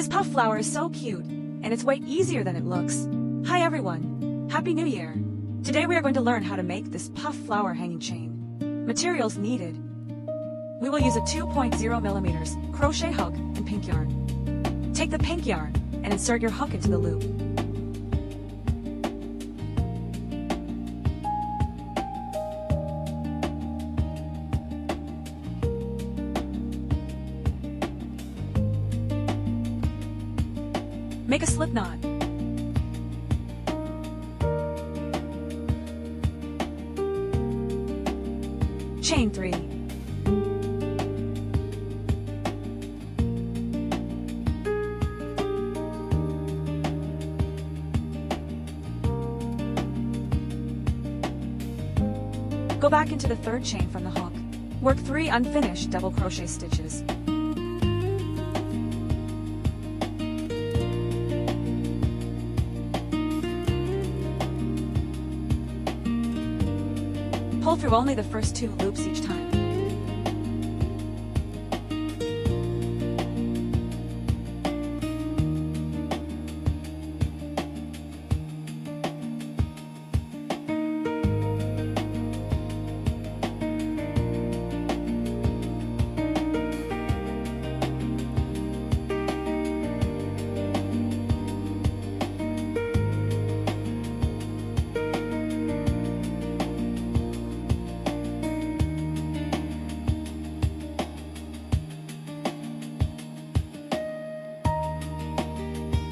This puff flower is so cute, and it's way easier than it looks. Hi everyone! Happy New Year! Today we are going to learn how to make this puff flower hanging chain. Materials needed. We will use a 2.0mm crochet hook and pink yarn. Take the pink yarn and insert your hook into the loop. Make a slip knot. Chain 3. Go back into the third chain from the hook. Work 3 unfinished double crochet stitches. Pull through only the first 2 loops each time.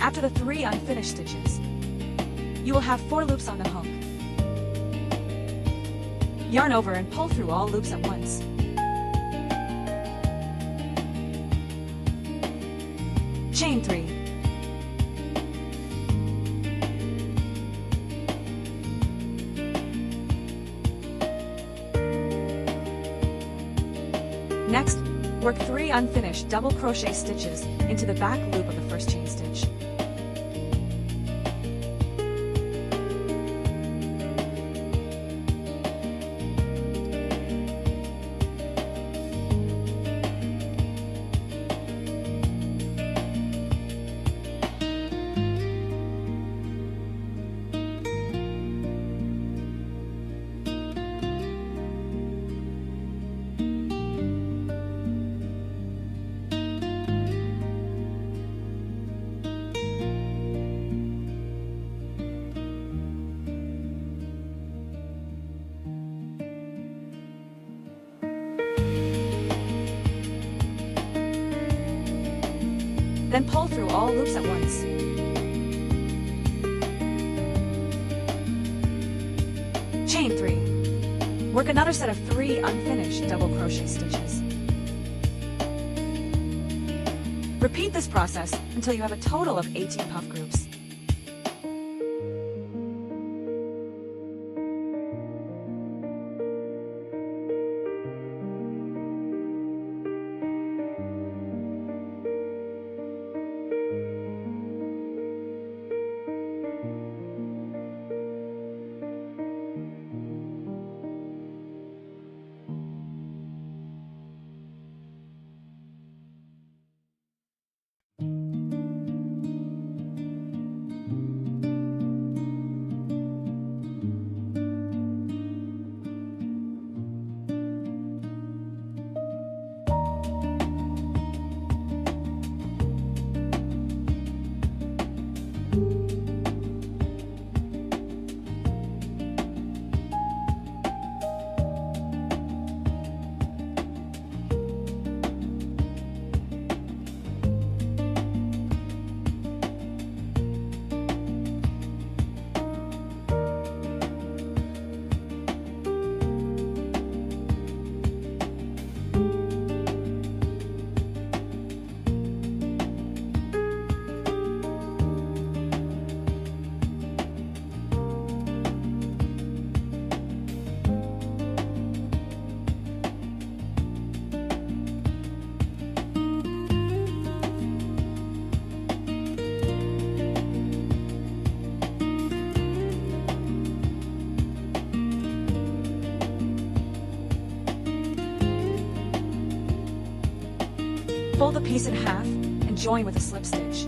After the 3 unfinished stitches, you will have 4 loops on the hook. Yarn over and pull through all loops at once. Chain 3. Next, work 3 unfinished double crochet stitches into the back loop of the first chain stitch. Then pull through all loops at once. Chain 3. Work another set of 3 unfinished double crochet stitches. Repeat this process until you have a total of 18 puff groups. Fold the piece in half and join with a slip stitch.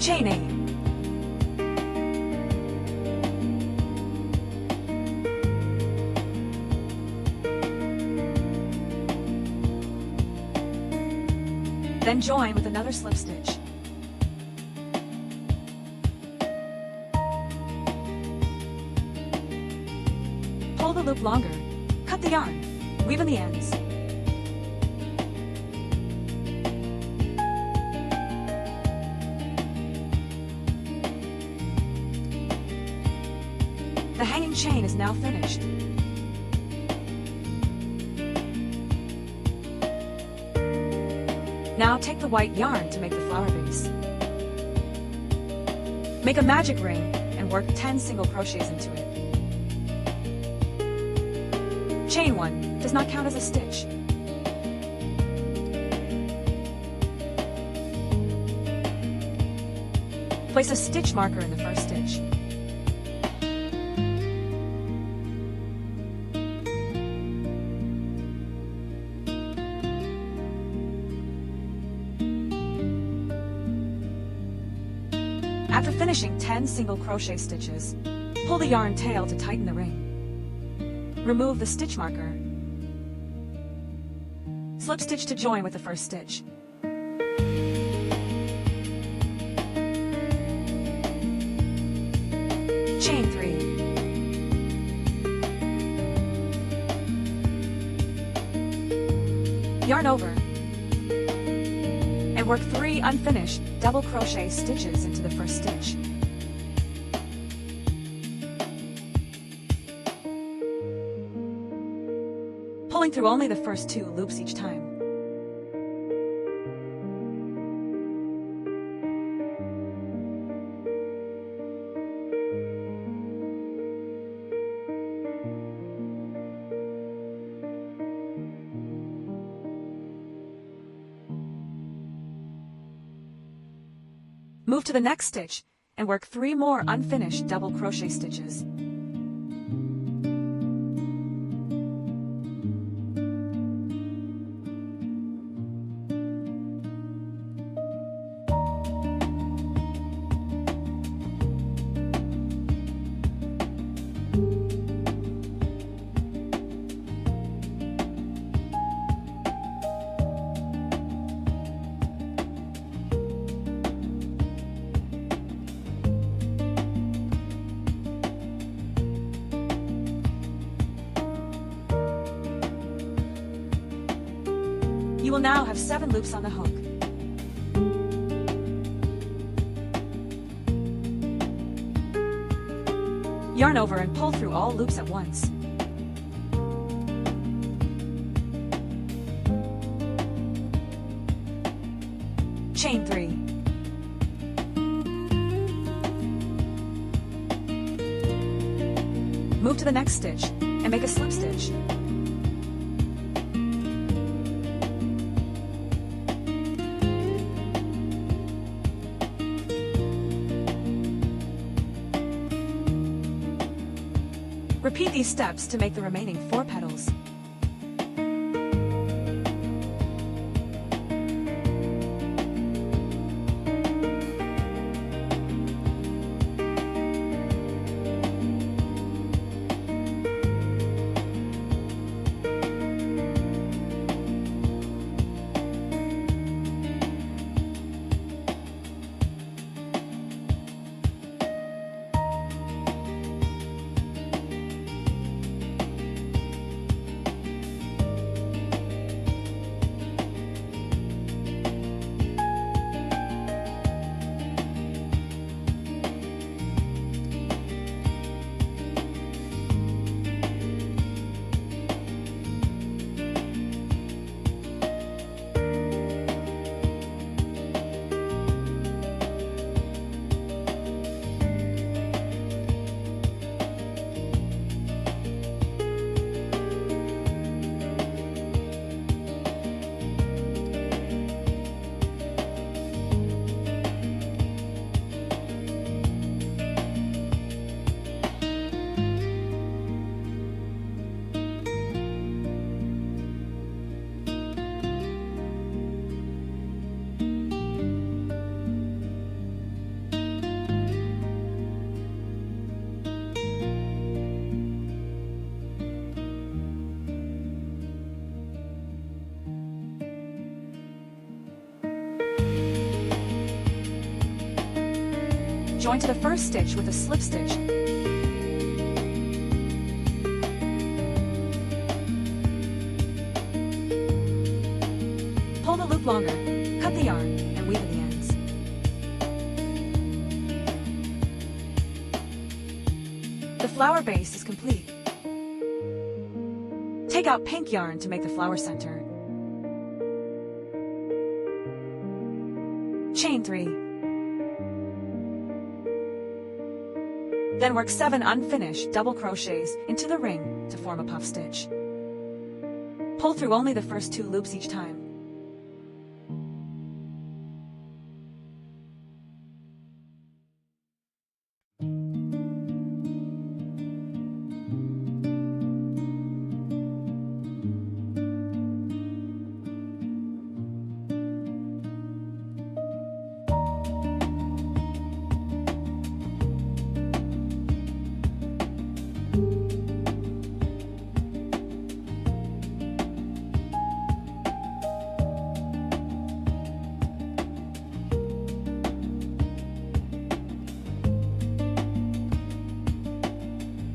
Chain 8. Then join with another slip stitch. Pull the loop longer, cut the yarn, weave in the ends. The hanging chain is now finished. Now take the white yarn to make the flower base. Make a magic ring and work 10 single crochets into it. Chain 1 does not count as a stitch. Place a stitch marker in the first stitch. After finishing 10 single crochet stitches, pull the yarn tail to tighten the ring. Remove the stitch marker. Slip stitch to join with the first stitch. Chain 3. Yarn over. And work 3 unfinished double crochet stitches into the first stitch. Pulling through only the first 2 loops each time. Move to the next stitch and work 3 more unfinished double crochet stitches. You will now have 7 loops on the hook. Yarn over and pull through all loops at once. Chain 3. Move to the next stitch and make a slip stitch. Repeat these steps to make the remaining 4 petals. Join to the first stitch with a slip stitch. Pull the loop longer, cut the yarn, and weave in the ends. The flower base is complete. Take out pink yarn to make the flower center. Chain 3. Then work 7 unfinished double crochets into the ring to form a puff stitch. Pull through only the first 2 loops each time.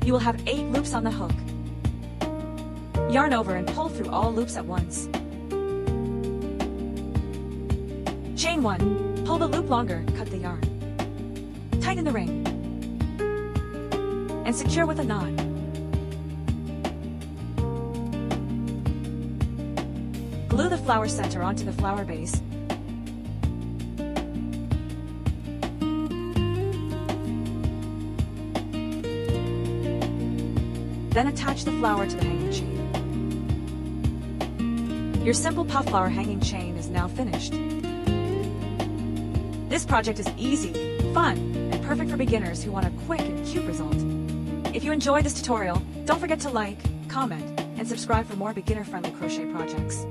You will have 8 loops on the hook. Yarn over and pull through all loops at once. Chain 1. Pull the loop longer, cut the yarn. Tighten the ring. And secure with a knot. Glue the flower center onto the flower base. Then attach the flower to the hanging chain. Your simple puff flower hanging chain is now finished. This project is easy, fun, and perfect for beginners who want a quick and cute result. If you enjoyed this tutorial, don't forget to like, comment, and subscribe for more beginner-friendly crochet projects.